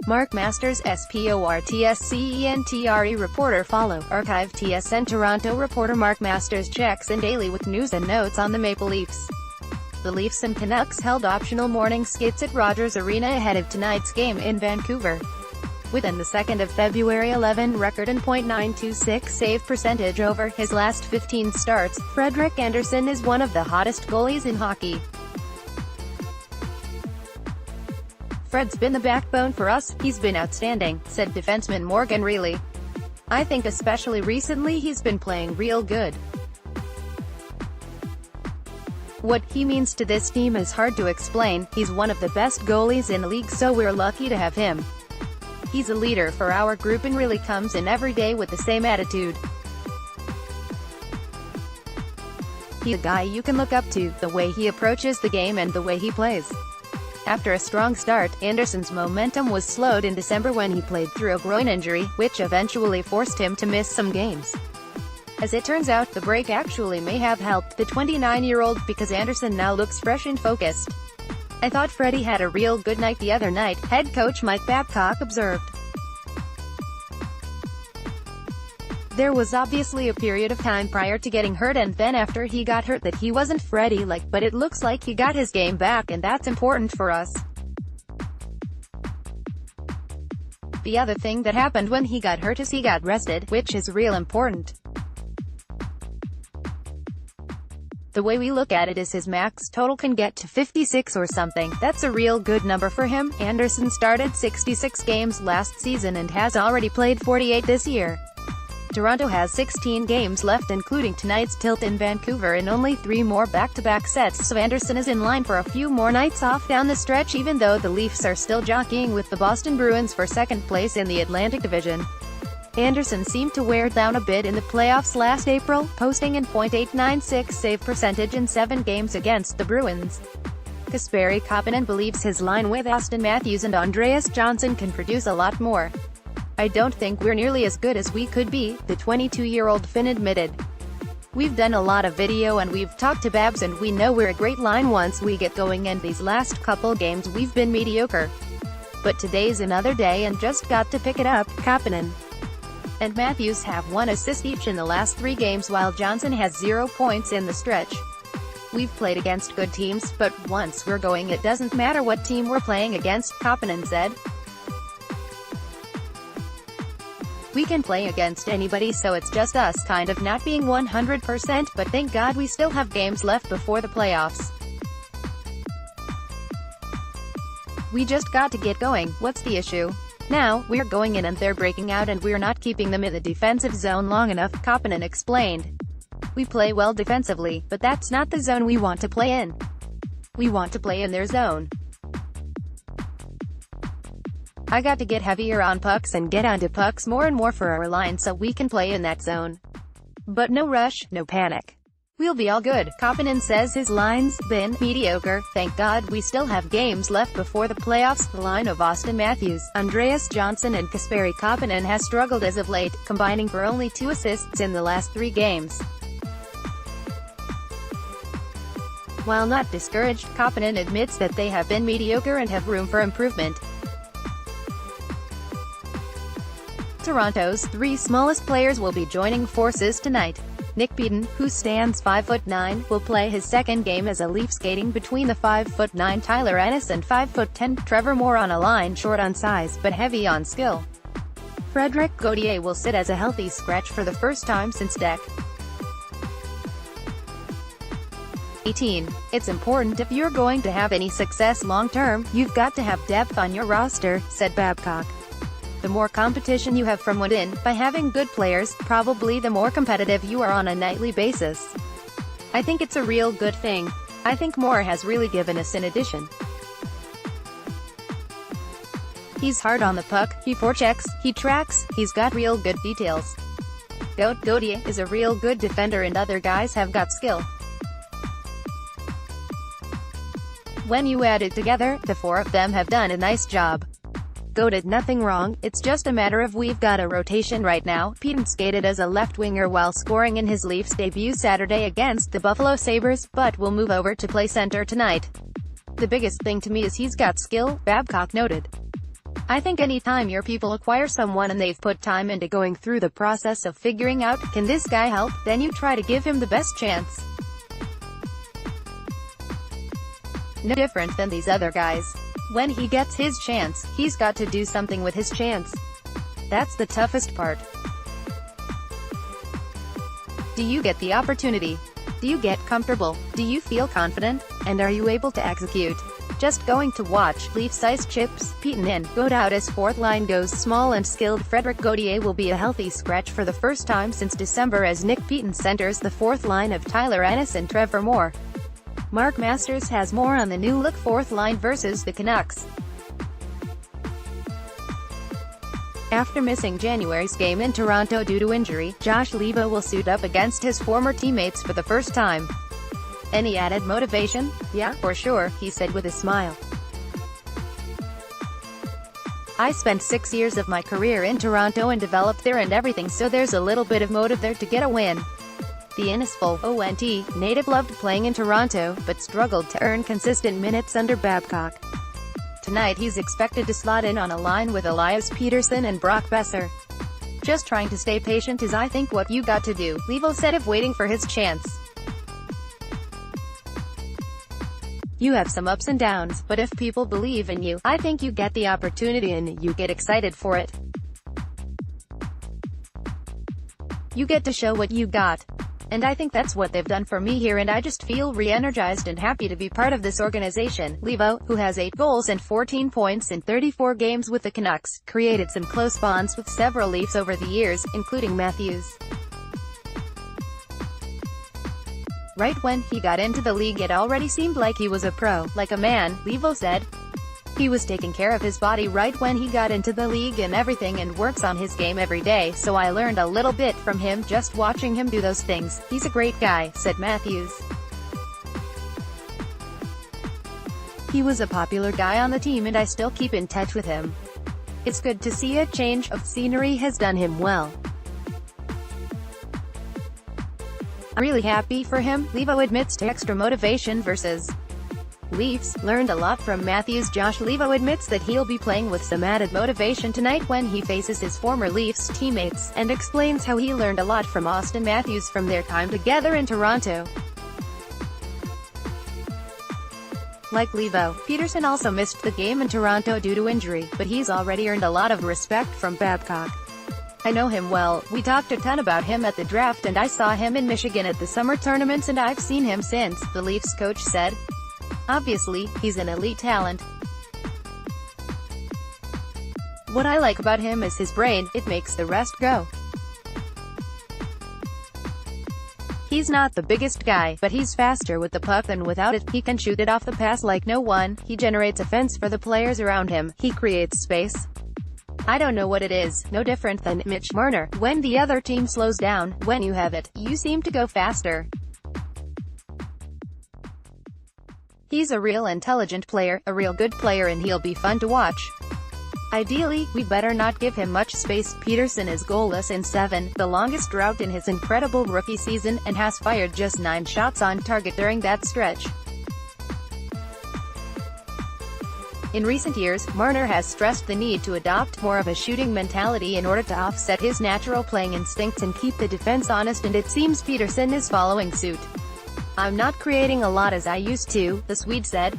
Mark Masters SPORTSCENTRE Reporter Follow. Archive TSN Toronto reporter Mark Masters checks in daily with news and notes on the Maple Leafs. The Leafs and Canucks held optional morning skits at Rogers Arena ahead of tonight's game in Vancouver. Within the 2nd of February 11 record and .926 save percentage over his last 15 starts, Frederik Andersen is one of the hottest goalies in hockey. "Fred's been the backbone for us, he's been outstanding," said defenseman Morgan Rielly. "I think especially recently he's been playing real good. What he means to this team is hard to explain. He's one of the best goalies in the league, so we're lucky to have him. He's a leader for our group and really comes in every day with the same attitude. He's a guy you can look up to, the way he approaches the game and the way he plays." After a strong start, Andersen's momentum was slowed in December when he played through a groin injury, which eventually forced him to miss some games. As it turns out, the break actually may have helped the 29-year-old because Andersen now looks fresh and focused. "I thought Freddie had a real good night the other night," head coach Mike Babcock observed. "There was obviously a period of time prior to getting hurt and then after he got hurt that he wasn't Freddie-like, but it looks like he got his game back and that's important for us. The other thing that happened when he got hurt is he got rested, which is real important. The way we look at it is his max total can get to 56 or something. That's a real good number for him." Andersen started 66 games last season and has already played 48 this year. Toronto has 16 games left including tonight's tilt in Vancouver and only 3 more back-to-back sets, so Andersen is in line for a few more nights off down the stretch even though the Leafs are still jockeying with the Boston Bruins for second place in the Atlantic Division. Andersen seemed to wear down a bit in the playoffs last April, posting an .896 save percentage in 7 games against the Bruins. Kasperi Kapanen believes his line with Austin Matthews and Andreas Johnsson can produce a lot more. "I don't think we're nearly as good as we could be," the 22-year-old Finn admitted. "We've done a lot of video and we've talked to Babs and we know we're a great line once we get going, and these last couple games we've been mediocre. But today's another day and just got to pick it up." Kapanen and Matthews have 1 assist each in the last 3 games while Johnsson has 0 points in the stretch. "We've played against good teams, but once we're going it doesn't matter what team we're playing against," Kapanen said. "We can play against anybody, so it's just us kind of not being 100%, but thank God we still have games left before the playoffs. We just got to get going. What's the issue? Now, we're going in and they're breaking out and we're not keeping them in the defensive zone long enough," Kapanen explained. "We play well defensively, but that's not the zone we want to play in. We want to play in their zone. I got to get heavier on pucks and get onto pucks more and more for our line so we can play in that zone. But no rush, no panic. We'll be all good." Kapanen says his line's been mediocre. "Thank God we still have games left before the playoffs." The line of Austin Matthews, Andreas Johnsson and Kasperi Kapanen has struggled as of late, combining for only 2 assists in the last 3 games. While not discouraged, Kapanen admits that they have been mediocre and have room for improvement. Toronto's 3 smallest players will be joining forces tonight. Nick Beaton, who stands 5'9", will play his second game as a Leaf, skating between the 5'9" Tyler Ennis and 5'10" Trevor Moore on a line short on size, but heavy on skill. Frederik Gauthier will sit as a healthy scratch for the first time since Dec. 18. "It's important if you're going to have any success long-term, you've got to have depth on your roster," said Babcock. "The more competition you have from within, by having good players, probably the more competitive you are on a nightly basis. I think it's a real good thing. I think Moore has really given us an addition. He's hard on the puck, he forechecks, he tracks, he's got real good details. Gauthier is a real good defender and other guys have got skill. When you add it together, the 4 of them have done a nice job. Go did nothing wrong, it's just a matter of we've got a rotation right now." Beaton skated as a left winger while scoring in his Leafs debut Saturday against the Buffalo Sabres, but will move over to play center tonight. "The biggest thing to me is he's got skill," Babcock noted. I think anytime your people acquire someone and they've put time into going through the process of figuring out, can this guy help, then you try to give him the best chance. No different than these other guys. When he gets his chance, he's got to do something with his chance. That's the toughest part. Do you get the opportunity? Do you get comfortable? Do you feel confident? And are you able to execute? Just going to watch. Leafs ice chips, Peyton in. Godau's fourth line goes small and skilled. Frederik Andersen will be a healthy scratch for the first time since December as Nick Peyton centers the fourth line of Tyler Ennis and Trevor Moore. Mark Masters has more on the new-look fourth line versus the Canucks. After missing January's game in Toronto due to injury, Josh Leivo will suit up against his former teammates for the first time. Any added motivation? Yeah, for sure, he said with a smile. I spent 6 years of my career in Toronto and developed there and everything, so there's a little bit of motive there to get a win. The Innisful ONT native loved playing in Toronto, but struggled to earn consistent minutes under Babcock. Tonight he's expected to slot in on a line with Elias Pettersson and Brock Besser. Just trying to stay patient is I think what you got to do, Leivo said of waiting for his chance. You have some ups and downs, but if people believe in you, I think you get the opportunity and you get excited for it. You get to show what you got. And I think that's what they've done for me here, and I just feel re-energized and happy to be part of this organization. Leivo, who has 8 goals and 14 points in 34 games with the Canucks, created some close bonds with several Leafs over the years, including Matthews. Right when he got into the league it already seemed like he was a pro, like a man, Leivo said. He was taking care of his body right when he got into the league and everything, and works on his game every day, so I learned a little bit from him just watching him do those things. He's a great guy, said Matthews. He was a popular guy on the team and I still keep in touch with him. It's good to see a change of scenery has done him well. I'm really happy for him, Leivo admits to extra motivation versus Leafs. Learned a lot from Matthews. Josh Leivo admits that he'll be playing with some added motivation tonight when he faces his former Leafs teammates, and explains how he learned a lot from Austin Matthews from their time together in Toronto. Like Leivo, Pettersson also missed the game in Toronto due to injury, but he's already earned a lot of respect from Babcock. I know him well, we talked a ton about him at the draft and I saw him in Michigan at the summer tournaments and I've seen him since, the Leafs coach said. Obviously, he's an elite talent. What I like about him is his brain, it makes the rest go. He's not the biggest guy, but he's faster with the puck than without it. He can shoot it off the pass like no one. He generates offense for the players around him. He creates space. I don't know what it is, no different than Mitch Marner. When the other team slows down, when you have it, you seem to go faster. He's a real intelligent player, a real good player, and he'll be fun to watch. Ideally, we better not give him much space. Pettersson is goalless in 7, the longest drought in his incredible rookie season, and has fired just 9 shots on target during that stretch. In recent years, Marner has stressed the need to adopt more of a shooting mentality in order to offset his natural playing instincts and keep the defense honest, and it seems Pettersson is following suit. I'm not creating a lot as I used to, the Swede said.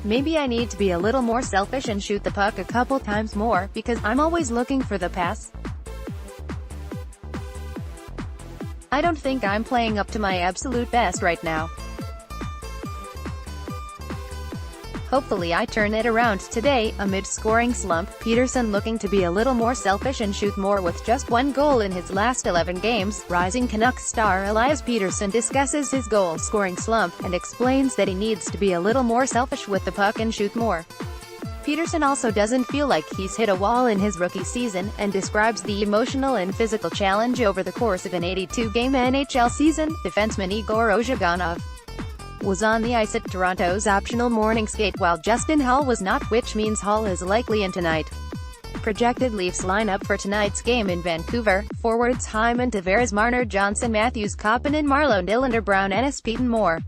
Maybe I need to be a little more selfish and shoot the puck a couple times more, because I'm always looking for the pass. I don't think I'm playing up to my absolute best right now. Hopefully I turn it around today. Amid scoring slump, Pettersson looking to be a little more selfish and shoot more with just 1 goal in his last 11 games. Rising Canucks star Elias Pettersson discusses his goal-scoring slump, and explains that he needs to be a little more selfish with the puck and shoot more. Pettersson also doesn't feel like he's hit a wall in his rookie season, and describes the emotional and physical challenge over the course of an 82-game NHL season. Defenseman Igor Ozhiganov was on the ice at Toronto's optional morning skate while Justin Hall was not, which means Hall is likely in tonight. Projected Leafs lineup for tonight's game in Vancouver: forwards Hyman, Tavares, Marner, Johnson, Matthews, Koppinen, Marleau, Nylander, Brown, Ennis, Peyton, Moore.